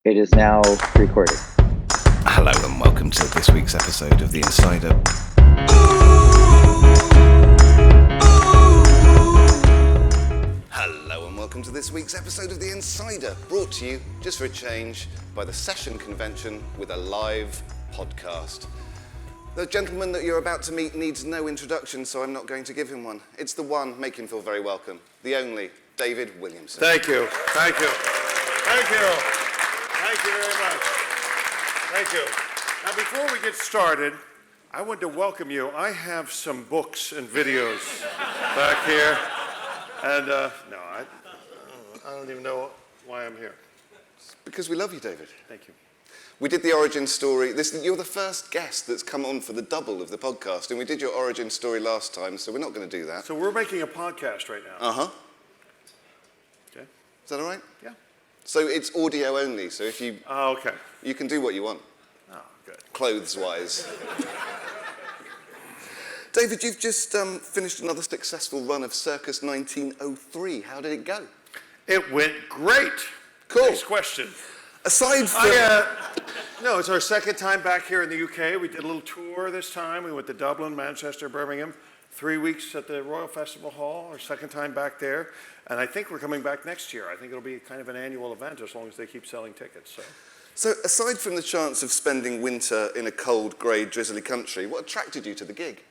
It is now recorded. Hello and welcome to this week's episode of The Insider. Hello and welcome to this week's episode of The Insider, brought to you, just for a change, by the Session Convention with a live podcast. The gentleman that you're about to meet needs no introduction, so I'm not going to give him one. It's the one, make him feel very welcome, the only, David Williamson. Thank you. Thank you. Thank you. Thank you very much. Thank you. Now, before we get started, I want to welcome you. I have some books and videos back here. And I don't even know why I'm here. It's because we love you, David. Thank you. We did the origin story. You're the first guest that's come on for the double of the podcast, and we did your origin story last time, so we're not going to do that. So we're making a podcast right now. Uh-huh. Okay. Is that all right? Yeah. So it's audio only, so if you... Oh, okay. You can do what you want. Oh, good. Clothes-wise. David, you've just finished another successful run of Circus 1903. How did it go? It went great. Cool. Next question. Aside from... No, it's our second time back here in the UK. We did a little tour this time. We went to Dublin, Manchester, Birmingham. 3 weeks at the Royal Festival Hall, our second time back there. And I think we're coming back next year. I think it'll be kind of an annual event as long as they keep selling tickets. So aside from the chance of spending winter in a cold, grey, drizzly country, what attracted you to the gig?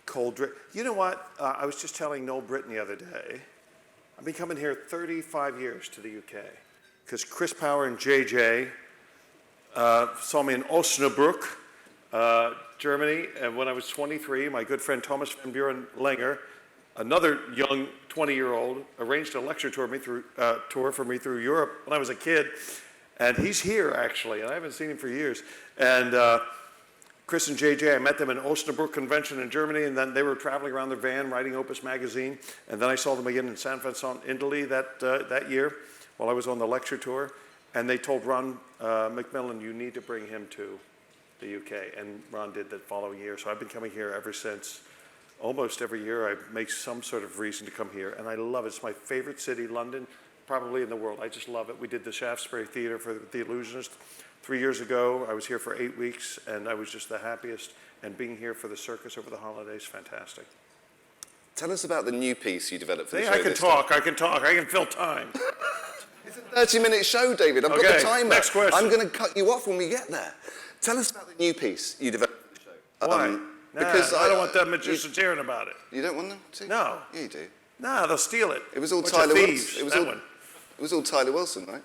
Cold drink. You know what? I was just telling Noel Britton the other day, I've been coming here 35 years to the UK because Chris Power and JJ saw me in Osnabrück, Germany, and when I was 23, my good friend Thomas Van Buren Langer, another young 20-year-old, arranged a lecture tour for me through Europe when I was a kid, and he's here actually, and I haven't seen him for years. And Chris and JJ, I met them in Osnabrück Convention in Germany, and then they were traveling around their van writing Opus magazine, and then I saw them again in San Francisco, Italy that year while I was on the lecture tour, and they told Ron McMillan, you need to bring him to the UK, and Ron did that following year, so I've been coming here ever since. Almost every year I make some sort of reason to come here, and I love it. It's my favorite city, London, probably in the world. I just love it. We did the Shaftesbury Theatre for The Illusionist 3 years ago. I was here for 8 weeks, and I was just the happiest, and being here for the circus over the holidays, fantastic. Tell us about the new piece you developed for the show. I can talk, I can fill time. It's a 30-minute show, David. I've got the timer. Next question. I'm going to cut you off when we get there. Tell us about the new piece you developed for the show. Why? Because I don't want the magicians hearing about it. You don't want them to? No. Yeah, you do. No, they'll steal it. It was all Bunch Tyler of thieves, Wilson. one. It was all Tyler Wilson, right?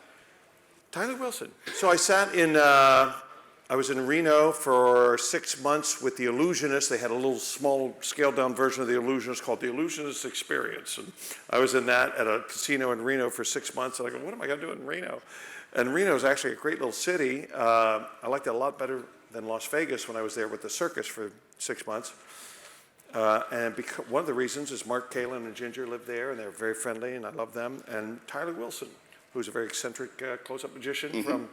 Tyler Wilson. So I sat in, I was in Reno for 6 months with The Illusionist. They had a little small scaled down version of The Illusionist called The Illusionist Experience. And I was in that at a casino in Reno for 6 months. And I go, what am I going to do in Reno? And Reno is actually a great little city. I liked it a lot better than Las Vegas when I was there with the circus for 6 months. One of the reasons is Mark Kalin and Ginger live there, and they're very friendly, and I love them. And Tyler Wilson, who's a very eccentric close-up magician from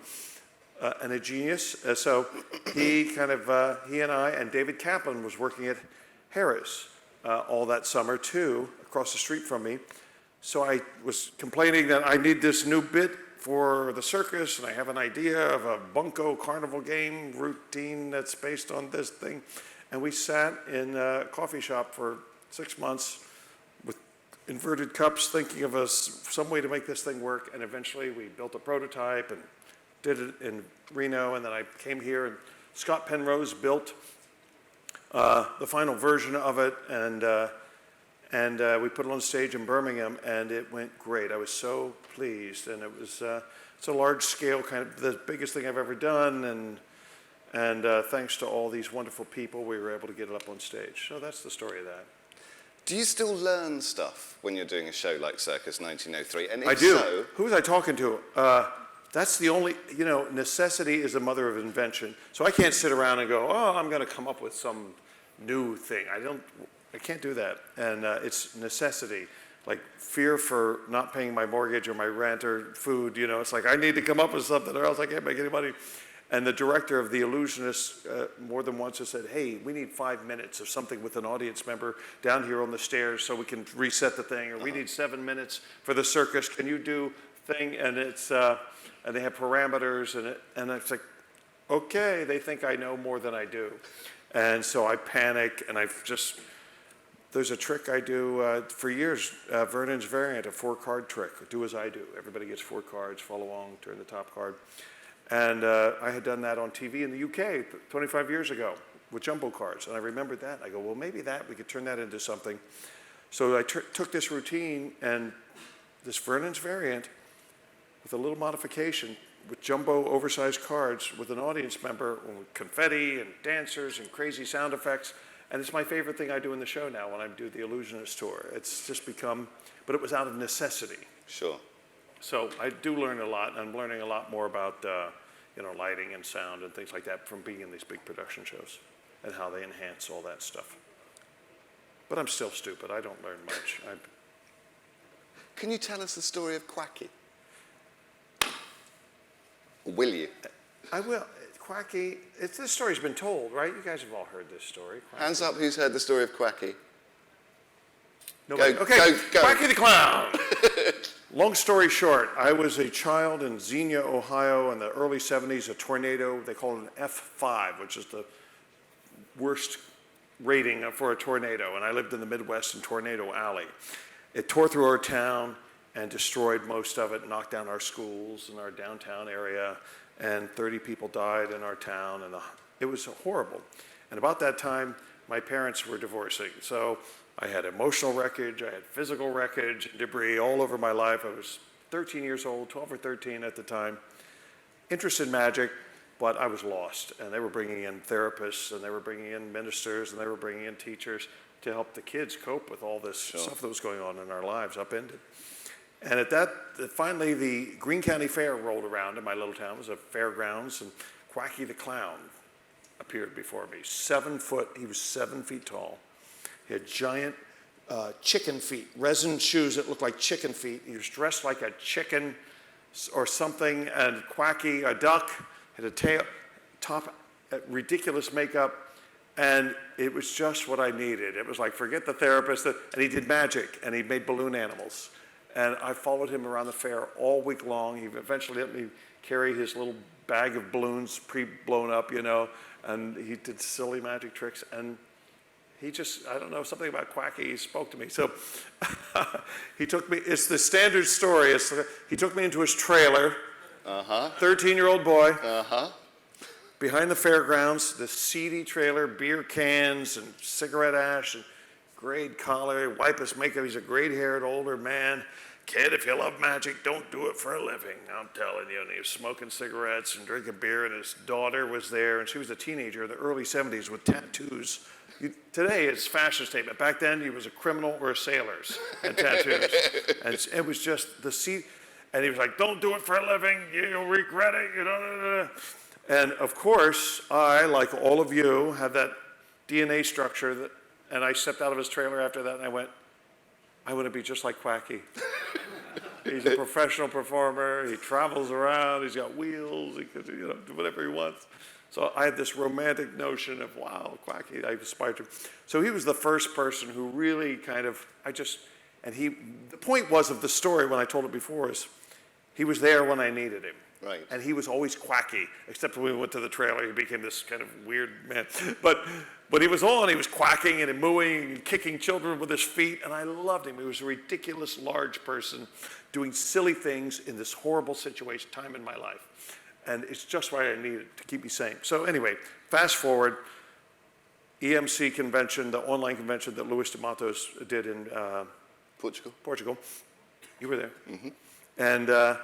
and a genius. So he and I, and David Kaplan was working at Harris all that summer too, across the street from me. So I was complaining that I need this new bit for the circus, and I have an idea of a bunco carnival game routine that's based on this thing. And we sat in a coffee shop for 6 months with inverted cups, thinking of some way to make this thing work. And eventually we built a prototype and did it in Reno. And then I came here, and Scott Penrose built the final version of it. And we put it on stage in Birmingham, and it went great. I was so pleased. And it was it's a large scale, kind of the biggest thing I've ever done. And thanks to all these wonderful people, we were able to get it up on stage. So that's the story of that. Do you still learn stuff when you're doing a show like Circus 1903? And if I do. So, who was I talking to? That's the only, necessity is the mother of invention. So I can't sit around and go, oh, I'm going to come up with some new thing. I can't do that. And it's necessity. Like fear for not paying my mortgage or my rent or food, it's like I need to come up with something or else I can't make any money. And the director of The Illusionist more than once has said, hey, we need 5 minutes of something with an audience member down here on the stairs so we can reset the thing, or we need 7 minutes for the circus. Can you do thing? And it's and they have parameters, and it's like, okay, they think I know more than I do. And so I panic, and there's a trick I do for years, Vernon's variant, a 4-card trick. Do as I do. Everybody gets 4 cards, follow along, turn the top card. And I had done that on TV in the UK 25 years ago with jumbo cards. And I remembered that. I go, well, maybe we could turn that into something. So I took this routine and this Vernon's variant with a little modification with jumbo oversized cards with an audience member with confetti and dancers and crazy sound effects. And it's my favorite thing I do in the show now when I do the Illusionist tour. It's just become, but it was out of necessity. Sure. So I do learn a lot. I'm learning a lot more about lighting and sound and things like that from being in these big production shows and how they enhance all that stuff. But I'm still stupid. I don't learn much. Can you tell us the story of Quacky? Will you? I will. Quacky, this story's been told, right? You guys have all heard this story. Quacky. Hands up who's heard the story of Quacky. Nobody. Okay, go. Quacky the Clown. Long story short, I was a child in Xenia, Ohio in the early 70s, a tornado, they call it an F5, which is the worst rating for a tornado, and I lived in the Midwest in Tornado Alley. It tore through our town and destroyed most of it, knocked down our schools in our downtown area, and 30 people died in our town, and it was horrible. And about that time, my parents were divorcing, so I had emotional wreckage, I had physical wreckage, debris all over my life. I was 13 years old, 12 or 13 at the time, interested in magic, but I was lost. And they were bringing in therapists, and they were bringing in ministers, and they were bringing in teachers to help the kids cope with all this stuff that was going on in our lives, upended. And finally the Greene County Fair rolled around in my little town. It was a fairgrounds, and Quacky the Clown appeared before me. 7 foot, he was 7 feet tall. He had giant chicken feet, resin shoes that looked like chicken feet. He was dressed like a chicken or something, and Quacky, a duck, had a tail, top, ridiculous makeup, and it was just what I needed. It was like, forget the therapist, and he did magic, and he made balloon animals. And I followed him around the fair all week long. He eventually let me carry his little bag of balloons pre-blown up, and he did silly magic tricks, and he just, I don't know, something about Quacky, he spoke to me. So he took me, it's the standard story. He took me into his trailer, 13-year-old boy, behind the fairgrounds, this seedy trailer, beer cans and cigarette ash and grayed collar, wipe his makeup. He's a gray-haired older man. Kid, if you love magic, don't do it for a living. I'm telling you. And he was smoking cigarettes and drinking beer, and his daughter was there, and she was a teenager in the early 70s with tattoos. Today, it's a fashion statement. Back then, he was a criminal or a sailor and tattoos. And it was just the sea. And he was like, don't do it for a living. You'll regret it. And of course, I, like all of you, have that DNA structure. And I stepped out of his trailer after that, and I went, I want to be just like Quacky. He's a professional performer. He travels around. He's got wheels. He can do whatever he wants. So I had this romantic notion of, wow, Quacky, I aspired to. So he was the first person who really kind of, the point was of the story when I told it before is, he was there when I needed him. Right. And he was always Quacky, except when we went to the trailer, he became this kind of weird man. But when he was on, he was quacking and mooing and kicking children with his feet, and I loved him. He was a ridiculous, large person doing silly things in this horrible time in my life. And it's just what I needed to keep me sane. So anyway, fast forward, EMC convention, the online convention that Luis de Matos did in Portugal. You were there. Mm-hmm. And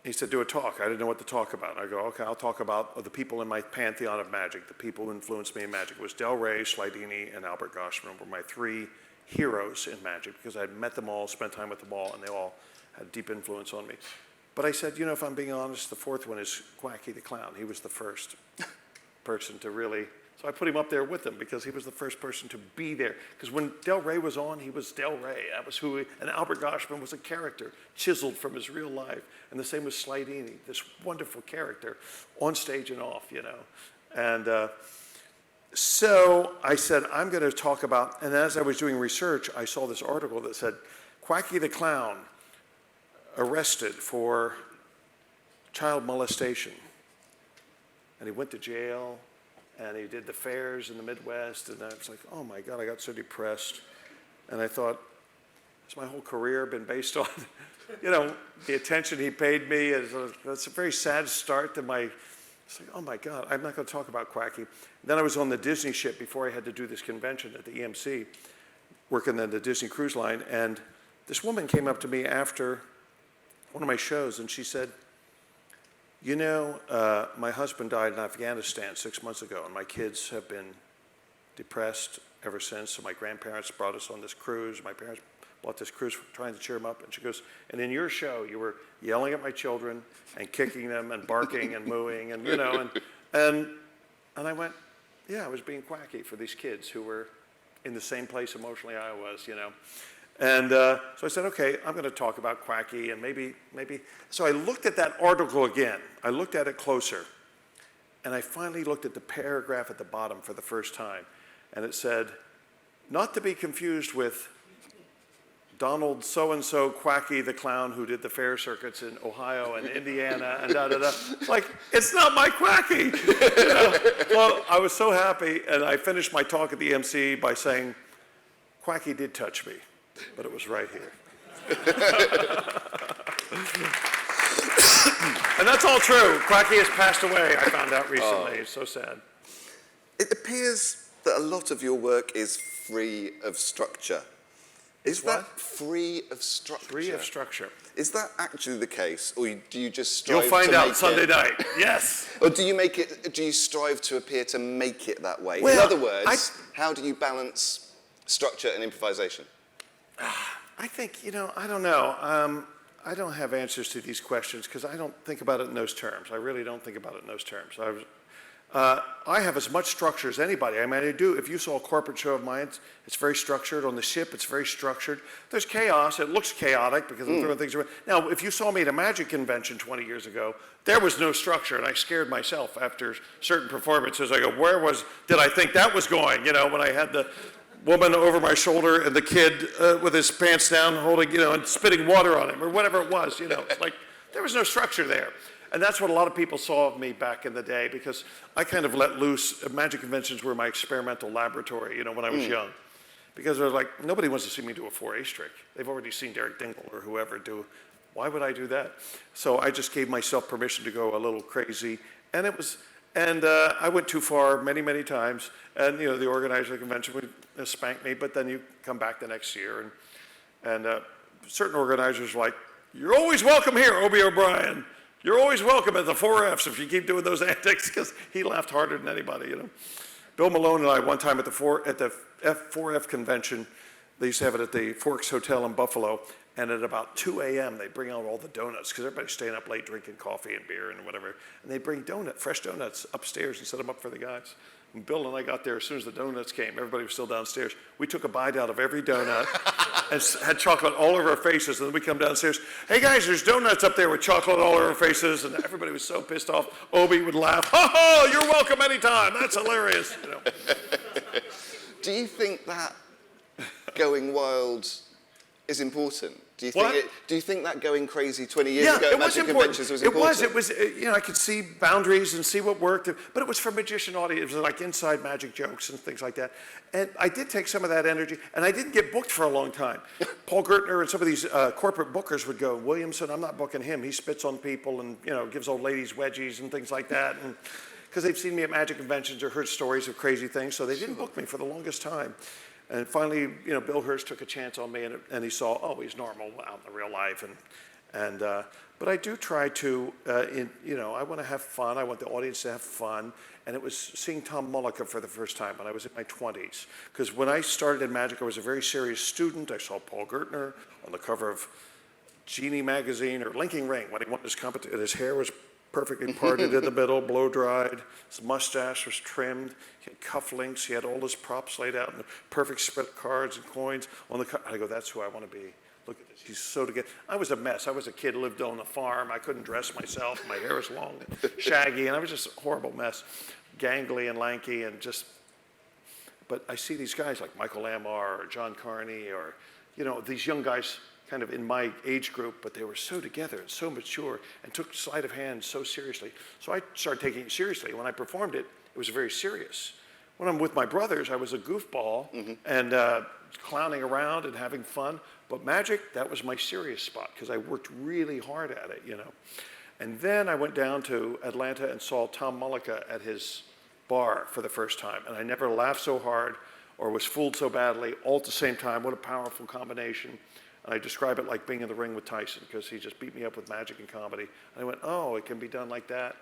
he said, do a talk. I didn't know what to talk about. I go, okay, I'll talk about the people in my pantheon of magic, the people who influenced me in magic. It was Del Rey, Slidini, and Albert Goshman were my 3 heroes in magic because I had met them all, spent time with them all, and they all had deep influence on me. But I said, if I'm being honest, the 4th one is Quacky the Clown. He was the first person to really, So I put him up there with them because he was the first person to be there. Because when Del Rey was on, he was Del Rey. That was who and Albert Goshman was a character, chiseled from his real life. And the same with Slidini, this wonderful character, on stage and off, you know. And so I said, I'm going to talk about, and as I was doing research, I saw this article that said, Quacky the Clown arrested for child molestation. And he went to jail, and he did the fairs in the Midwest, and I was like, oh my God, I got so depressed. And I thought, has my whole career been based on, you know, the attention he paid me? That's a very sad start to my, it's like, oh my God, I'm not going to talk about Quacky. Then I was on the Disney ship before I had to do this convention at the EMC, working on the Disney Cruise Line, and this woman came up to me after one of my shows, and she said, you know, my husband died in Afghanistan 6 months ago, and my kids have been depressed ever since, so my grandparents brought us on this cruise. My parents bought this cruise trying to cheer them up, and she goes, and in your show, you were yelling at my children and kicking them and barking and mooing, and, you know, and I went, yeah, I was being Quacky for these kids who were in the same place emotionally I was, you know. And so I said, okay, I'm going to talk about Quacky and maybe. So I looked at that article again. I looked at it closer. And I finally looked at the paragraph at the bottom for the first time. And it said, not to be confused with Donald so-and-so Quacky the Clown who did the fair circuits in Ohio and Indiana and da-da-da. It's like, it's not my Quacky. You know? Well, I was so happy. And I finished my talk at the MC by saying, Quacky did touch me. But it was right here. And that's all true. Quacky has passed away, I found out recently. It's so sad. It appears that a lot of your work is free of structure. Is that free of structure? Free of structure. Is that actually the case, or do you just strive You'll find to out make Sunday it, night. Yes. Or do you strive to appear to make it that way? Well, in other words, how do you balance structure and improvisation? I think, you know, I don't know. I don't have answers to these questions because I don't think about it in those terms. I really don't think about it in those terms. I have as much structure as anybody. I mean, I do. If you saw a corporate show of mine, it's very structured. On the ship, it's very structured. There's chaos. It looks chaotic because I'm throwing things around. Now, if you saw me at a magic convention 20 years ago, there was no structure, and I scared myself after certain performances. I go, did I think that was going? You know, when I had the woman over my shoulder and the kid with his pants down holding, you know, and spitting water on him or whatever it was, you know. It's like, there was no structure there. And that's what a lot of people saw of me back in the day because I kind of let loose. Magic conventions were my experimental laboratory, you know, when I was young. Because I was like, nobody wants to see me do a 4-H trick. They've already seen Derek Dingle or whoever do. Why would I do that? So I just gave myself permission to go a little crazy. And it was, and I went too far many, many times. And, you know, the organizer of the convention would spank me, but then you come back the next year. And certain organizers were like, you're always welcome here, Obie O'Brien. You're always welcome at the 4Fs if you keep doing those antics, because he laughed harder than anybody, you know. Bill Malone and I, one time at the 4F convention, they used to have it at the Forks Hotel in Buffalo, and at about 2 a.m. they bring out all the donuts, because everybody's staying up late drinking coffee and beer and whatever, and they bring fresh donuts upstairs and set them up for the guys. When Bill and I got there, as soon as the donuts came, everybody was still downstairs. We took a bite out of every donut and had chocolate all over our faces. And then we come downstairs, hey guys, there's donuts up there with chocolate all over our faces. And everybody was so pissed off. Obie would laugh, ha ha, you're welcome anytime. That's hilarious. You know. Do you think that going wild is important? Do you think that going crazy 20 years ago at Magic Conventions was important? It was, you know, I could see boundaries and see what worked, but it was for magician audiences, like inside magic jokes and things like that. And I did take some of that energy, and I didn't get booked for a long time. Paul Gertner and some of these corporate bookers would go, Williamson, I'm not booking him. He spits on people and, you know, gives old ladies wedgies and things like that. And because they've seen me at magic conventions or heard stories of crazy things, so they didn't book me for the longest time. And finally, you know, Bill Hurst took a chance on me, and he saw, oh, he's normal out in the real life. But I do try to, you know, I want to have fun. I want the audience to have fun. And it was seeing Tom Mullica for the first time when I was in my 20s. Because when I started in magic, I was a very serious student. I saw Paul Gertner on the cover of Genie magazine or Linking Ring when he won his competition. His hair was perfectly parted in the middle, blow dried. His mustache was trimmed. He had cufflinks. He had all his props laid out in a perfect spread of cards and coins on the I go, that's who I want to be. Look at this. He's so together. I was a mess. I was a kid, lived on a farm. I couldn't dress myself. My hair was long and shaggy, and I was just a horrible mess. Gangly and lanky and just, but I see these guys like Michael Lamar or John Carney or, you know, these young guys kind of in my age group, but they were so together and so mature and took sleight of hand so seriously. So I started taking it seriously. When I performed it, it was very serious. When I'm with my brothers, I was a goofball and clowning around and having fun. But magic, that was my serious spot because I worked really hard at it, you know. And then I went down to Atlanta and saw Tom Mullica at his bar for the first time. And I never laughed so hard or was fooled so badly all at the same time. What a powerful combination. And I describe it like being in the ring with Tyson because he just beat me up with magic and comedy. And I went, oh, it can be done like that.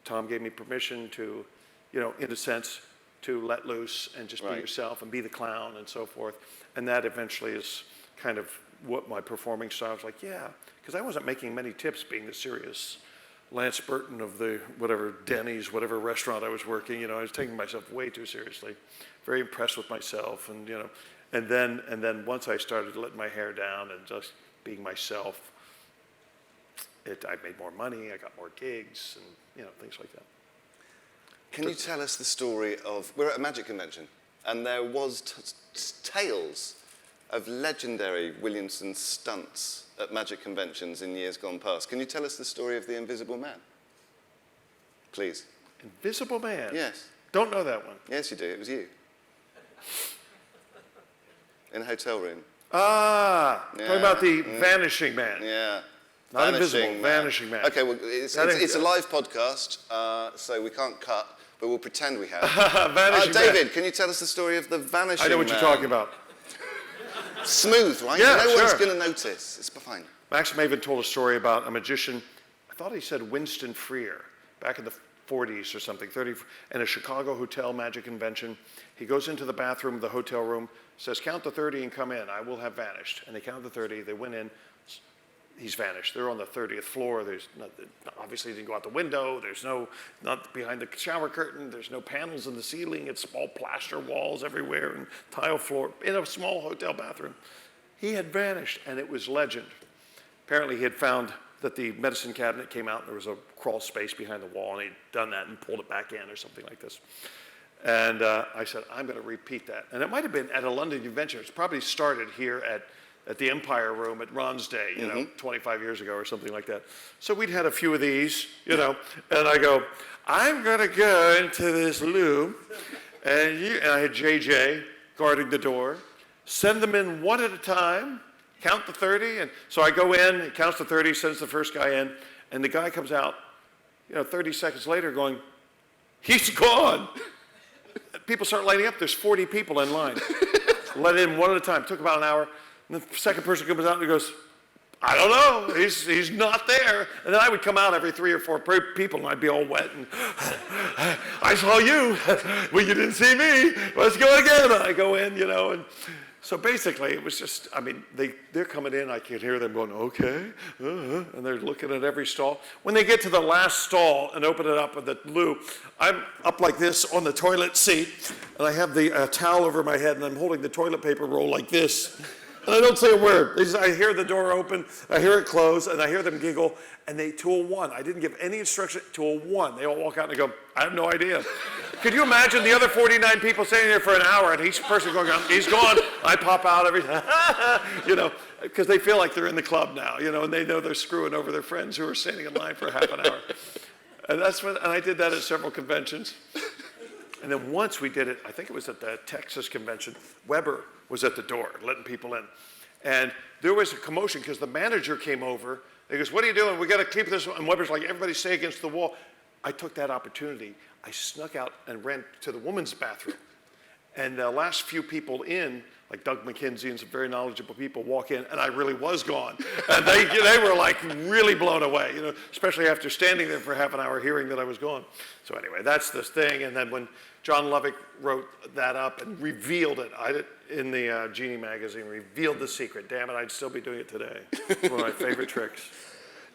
Tom gave me permission to, you know, in a sense, to let loose and just be yourself and be the clown and so forth. And that eventually is kind of what my performing style was like, yeah, because I wasn't making many tips being the serious Lance Burton of the whatever Denny's, whatever restaurant I was working, you know, I was taking myself way too seriously, very impressed with myself and, you know, and then once I started letting my hair down and just being myself, I made more money, I got more gigs and, you know, things like that. Can you tell us the story of, we're at a magic convention, and there was tales of legendary Williamson stunts at magic conventions in years gone past. Can you tell us the story of the Invisible Man? Please. Invisible Man? Yes. Don't know that one. Yes, you do. It was you. In a hotel room. Ah, Yeah. talking about the Vanishing Man. Yeah. Not Invisible, Vanishing Man. Okay, well, it's a live podcast, so we can't cut, but we'll pretend we have. Vanishing David, Man. can you tell us the story of the Vanishing Man? I know what you're talking about. Smooth, right? Yeah, no sure. one's going to notice. It's fine. Max Maven told a story about a magician, I thought he said Winston Freer, back in the 40s or something, in a Chicago hotel magic convention. He goes into the bathroom of the hotel room, says, count to 30 and come in. I will have vanished. And they count to 30. They went in. He's vanished. They're on the 30th floor. There's obviously didn't go out the window. There's not behind the shower curtain. There's no panels in the ceiling. It's all plaster walls everywhere and tile floor in a small hotel bathroom. He had vanished, and it was legend. Apparently, he had found that the medicine cabinet came out, and there was a crawl space behind the wall, and he'd done that and pulled it back in or something like this. And I said, I'm going to repeat that. And it might have been at a London convention. It's probably started here at the Empire Room at Ron's Day, you know, 25 years ago or something like that. So we'd had a few of these, you know, and I go, I'm going to go into this loop, and I had JJ guarding the door, send them in one at a time, count to 30, and so I go in, he counts to 30, sends the first guy in, and the guy comes out, you know, 30 seconds later going, he's gone. People start lining up, there's 40 people in line. Let in one at a time, took about an hour. And the second person comes out and he goes, I don't know, he's not there. And then I would come out every 3 or 4 people and I'd be all wet and, I saw you, well you didn't see me, let's go again. And I go in, you know, and so basically it was just, I mean, they're coming in, I can hear them going, okay, and they're looking at every stall. When they get to the last stall and open it up with the loop, I'm up like this on the toilet seat, and I have the towel over my head, and I'm holding the toilet paper roll like this. And I don't say a word. I hear the door open, I hear it close, and I hear them giggle, and they, to a one, I didn't give any instruction, to a one, they all walk out and they go, I have no idea. Could you imagine the other 49 people standing there for an hour, and each person going, he's gone, I pop out every time, you know, because they feel like they're in the club now, you know, and they know they're screwing over their friends who are standing in line for half an hour. And and I did that at several conventions. And then once we did it, I think it was at the Texas convention, Weber was at the door letting people in. And there was a commotion because the manager came over. He goes, what are you doing? We got to keep this. And Weber's like, everybody stay against the wall. I took that opportunity. I snuck out and ran to the women's bathroom. And the last few people in, like Doug McKenzie and some very knowledgeable people walk in, and I really was gone. And they were like really blown away, you know, especially after standing there for half an hour hearing that I was gone. So anyway, that's this thing. And then when John Lovick wrote that up and revealed it, in the Genie magazine, revealed the secret. Damn it, I'd still be doing it today. It's one of my favorite tricks.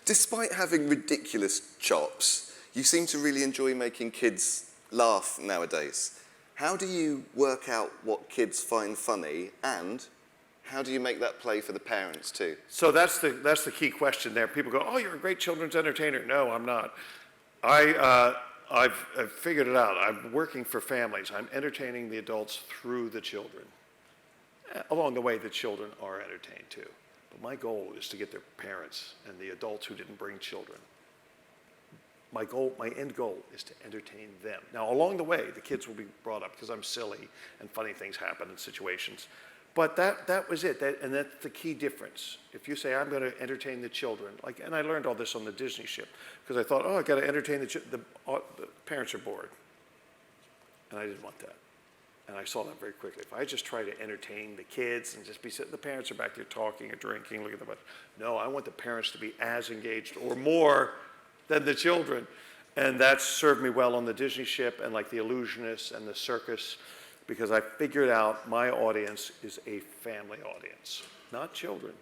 Despite having ridiculous chops, you seem to really enjoy making kids laugh nowadays. How do you work out what kids find funny, and how do you make that play for the parents too? So that's the key question there. People go, "Oh, you're a great children's entertainer." No, I'm not. I've figured it out. I'm working for families. I'm entertaining the adults through the children. Along the way, the children are entertained too. But my goal is to get their parents and the adults who didn't bring children. My end goal is to entertain them. Now, along the way, the kids will be brought up because I'm silly and funny things happen in situations. But that was it, and that's the key difference. If you say, I'm going to entertain the children, and I learned all this on the Disney ship, because I thought, I got to entertain the parents are bored. And I didn't want that. And I saw that very quickly. If I just try to entertain the kids and just be sitting, the parents are back there talking or drinking, looking at the, no, I want the parents to be as engaged or more than the children. And that served me well on the Disney ship and like the Illusionists and the circus, because I figured out my audience is a family audience, not children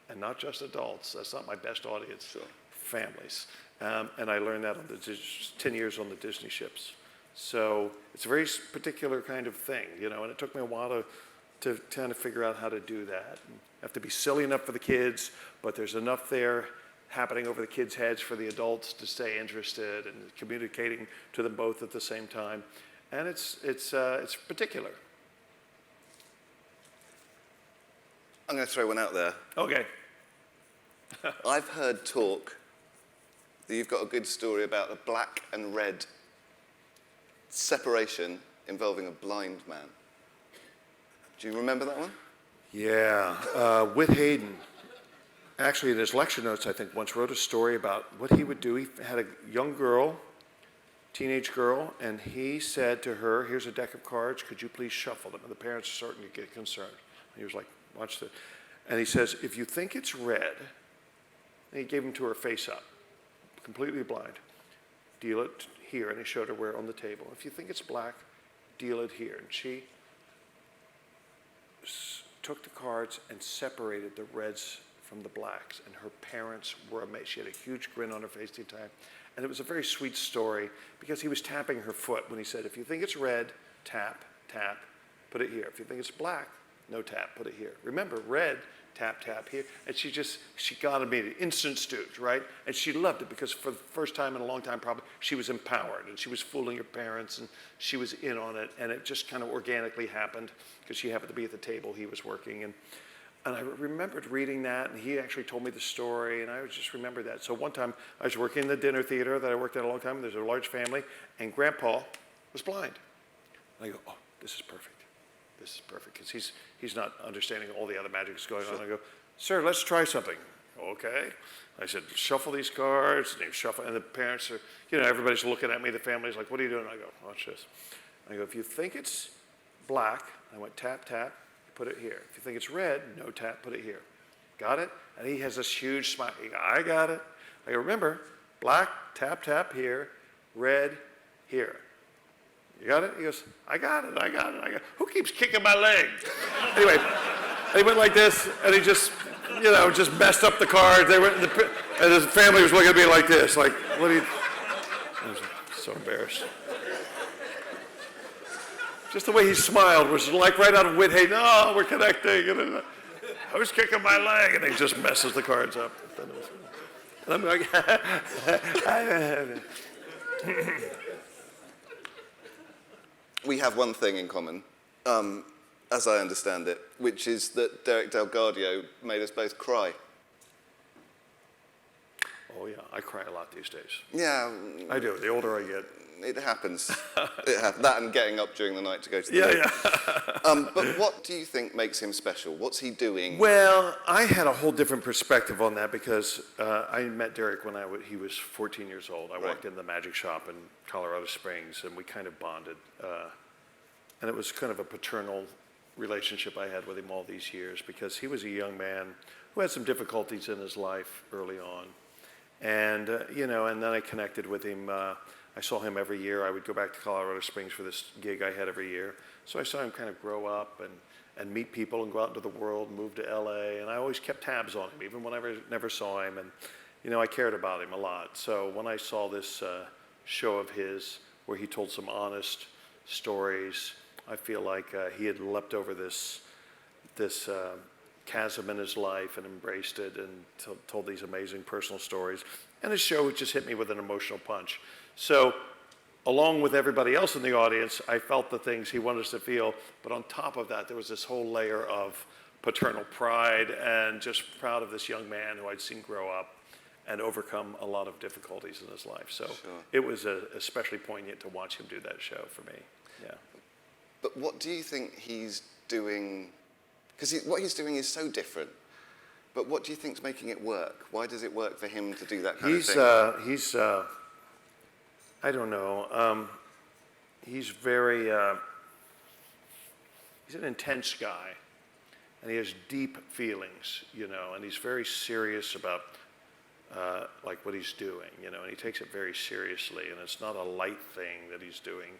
and not just adults. That's not my best audience, so families. And I learned that on the 10 years on the Disney ships. So it's a very particular kind of thing, and it took me a while to kind of figure out how to do that. And I have to be silly enough for the kids, but there's enough there happening over the kids' heads for the adults to stay interested and communicating to them both at the same time. And it's particular. I'm going to throw one out there. Okay. I've heard talk that you've got a good story about a black and red separation involving a blind man. Do you remember that one? Yeah. Whit Hayden, actually in his lecture notes, I think, once wrote a story about what he would do. He had a young girl, teenage girl, and he said to her, here's a deck of cards, could you please shuffle them? And the parents are starting to get concerned. And he was like, watch this. And he says, if you think it's red, and he gave them to her face up, completely blind, deal it here. And he showed her where on the table. If you think it's black, deal it here. And she took the cards and separated the reds from the blacks. And her parents were amazed. She had a huge grin on her face the entire time. And it was a very sweet story because he was tapping her foot when he said, if you think it's red, tap, tap, put it here. If you think it's black, no tap, put it here. Remember, red, tap, tap here. And she got immediately, instant stooge, right? And she loved it because for the first time in a long time, probably, she was empowered and she was fooling her parents and she was in on it. And it just kind of organically happened because she happened to be at the table he was working. And I remembered reading that, and he actually told me the story, and I just remembered that. So one time, I was working in the dinner theater that I worked at a long time. There's a large family, and Grandpa was blind. And I go, oh, this is perfect. This is perfect, because he's not understanding all the other magic that's going on. I go, sir, let's try something. Okay. I said, shuffle these cards, and he shuffle, and the parents are, everybody's looking at me. The family's like, what are you doing? I go, watch this. I go, if you think it's black, I went tap, tap. Put it here. If you think it's red, no tap, put it here. Got it? And he has this huge smile. He goes, I got it. I go, remember, black, tap, tap here, red, here. You got it? He goes, I got it. Who keeps kicking my leg? Anyway, he went like this, and he just, just messed up the cards. And his family was looking at me like this, like, what are you? I was so embarrassed. Just the way he smiled was like right out of Whit Hayden. Oh, we're connecting. Who's kicking my leg? And he just messes the cards up. And I'm like, we have one thing in common, as I understand it, which is that Derek Delgadio made us both cry. Oh, yeah, I cry a lot these days. Yeah. I do, the older I get. It happens. That and getting up during the night to go to the loo. Yeah. But what do you think makes him special? What's he doing? Well, I had a whole different perspective on that because I met Derek when he was 14 years old. I walked in the magic shop in Colorado Springs, and we kind of bonded. And it was kind of a paternal relationship I had with him all these years because he was a young man who had some difficulties in his life early on. And, and then I connected with him. I saw him every year. I would go back to Colorado Springs for this gig I had every year. So I saw him kind of grow up and meet people and go out into the world, move to LA. And I always kept tabs on him, even when I never saw him. I cared about him a lot. So when I saw this show of his where he told some honest stories, I feel like he had leapt over this chasm in his life and embraced it and told these amazing personal stories. And his show just hit me with an emotional punch. So along with everybody else in the audience, I felt the things he wanted us to feel. But on top of that, there was this whole layer of paternal pride and just proud of this young man who I'd seen grow up and overcome a lot of difficulties in his life. So it was especially poignant to watch him do that show for me. Yeah. But what do you think he's doing? Because what he's doing is so different. But what do you think's making it work? Why does it work for him to do that kind of thing? I don't know. He's very, he's an intense guy. And he has deep feelings, and he's very serious about like what he's doing, and he takes it very seriously, and it's not a light thing that he's doing,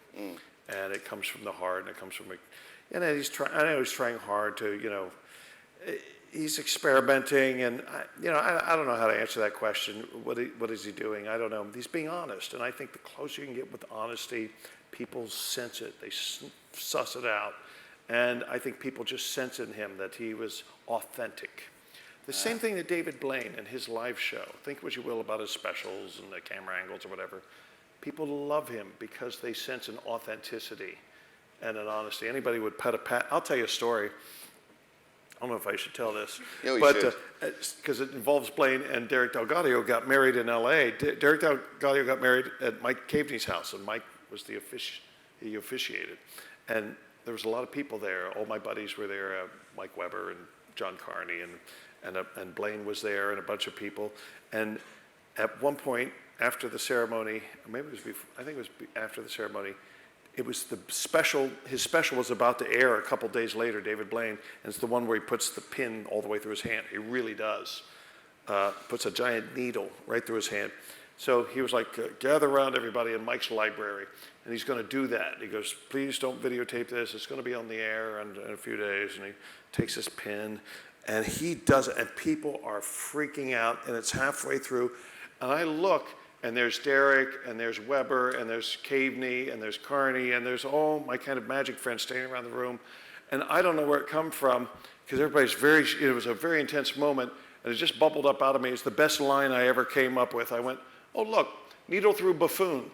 and it comes from the heart, and it comes from, I know he's trying hard to, he's experimenting, and I don't know how to answer that question. What is he doing? I don't know. He's being honest, and I think the closer you can get with honesty, people sense it. They suss it out, and I think people just sense in him that he was authentic. The same thing that David Blaine and his live show. Think what you will about his specials and the camera angles or whatever. People love him because they sense an authenticity and an honesty. Anybody would I'll tell you a story. I don't know if I should tell this, but because it involves Blaine and Derek Delgadio got married in L.A. Derek Delgadio got married at Mike Caveney's house, and Mike was he officiated, and there was a lot of people there. All my buddies were there, Mike Weber and John Carney, and Blaine was there, and a bunch of people. And at one point after the ceremony, or maybe it was before, I think it was after the ceremony. It was his special was about to air a couple days later, David Blaine, and it's the one where he puts the pin all the way through his hand. He really does. Puts a giant needle right through his hand. So he was like, gather around everybody in Mike's library, and he's going to do that. He goes, please don't videotape this. It's going to be on the air in a few days. And he takes his pin, and he does it, and people are freaking out, and it's halfway through. And I look, and there's Derek, and there's Weber, and there's Caveney, and there's Carney, and there's all my kind of magic friends standing around the room. And I don't know where it come from, because everybody's it was a very intense moment, and it just bubbled up out of me. It's the best line I ever came up with. I went, oh, look, needle through buffoon.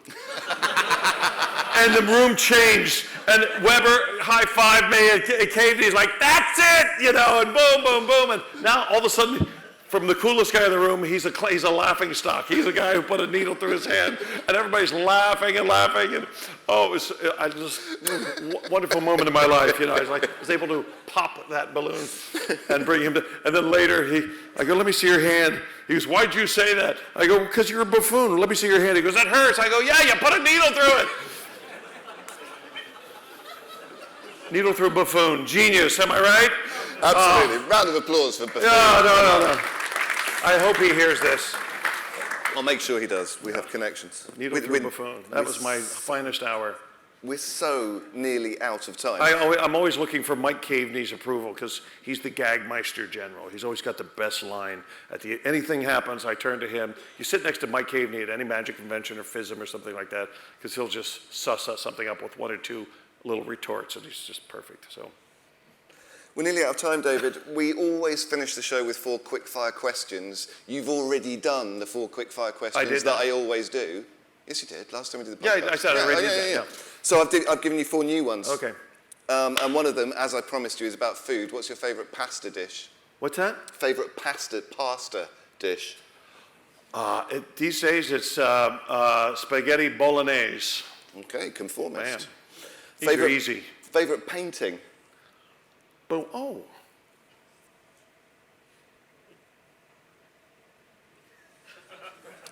And the room changed, and Weber high-fived me, and Caveney's like, that's it, and boom, boom, boom. And now, all of a sudden, from the coolest guy in the room, he's a laughing stock. He's a guy who put a needle through his hand, and everybody's laughing and laughing. And it was wonderful moment in my life. I was able to pop that balloon and bring him to. And then later, I go, let me see your hand. He goes, why'd you say that? I go, because you're a buffoon. Let me see your hand. He goes, that hurts. I go, yeah, you put a needle through it. Needle through buffoon. Genius, am I right? Absolutely. Round of applause for buffoon. No. I hope he hears this. I'll make sure he does. We have connections. Needle through buffoon. That was my finest hour. We're so nearly out of time. I'm always looking for Mike Caveney's approval because he's the Gagmeister General. He's always got the best line. Anything happens, I turn to him. You sit next to Mike Caveney at any magic convention or FISM or something like that because he'll just suss something up with one or two little retorts, and he's just perfect. So. We're nearly out of time, David. We always finish the show with 4 quick-fire questions. You've already done the 4 quick-fire questions that I always do. Yes, you did. Last time we did the podcast. Yeah, I said I already did that. Yeah. So I've given you 4 new ones. Okay. And one of them, as I promised you, is about food. What's your favourite pasta dish? What's that? Favourite pasta dish? These days it's spaghetti bolognese. Okay, conformist. Man, these are easy. Favourite painting? Oh.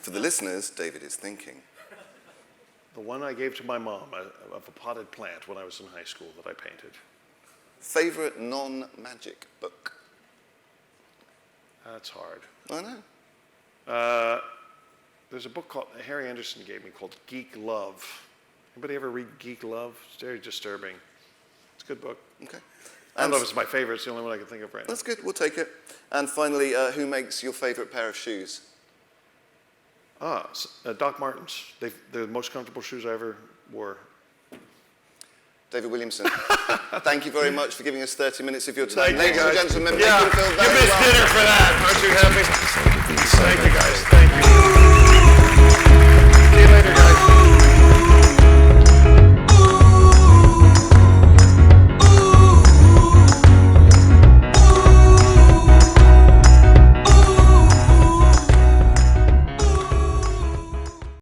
For the listeners, David is thinking. The one I gave to my mom of a potted plant when I was in high school that I painted. Favourite non-magic book? That's hard. I know. There's a book Harry Anderson gave me called Geek Love. Anybody ever read Geek Love? It's very disturbing. It's a good book. Okay. I don't know if it's my favorite. It's the only one I can think of right now. That's good. We'll take it. And finally, who makes your favourite pair of shoes? Doc Martens. They're the most comfortable shoes I ever wore. David Williamson, thank you very much for giving us 30 minutes of your time. Thank you, Ladies and guys. gentlemen, Yeah, make them feel you very missed welcome. dinner for that. Aren't you happy? Thank you, guys.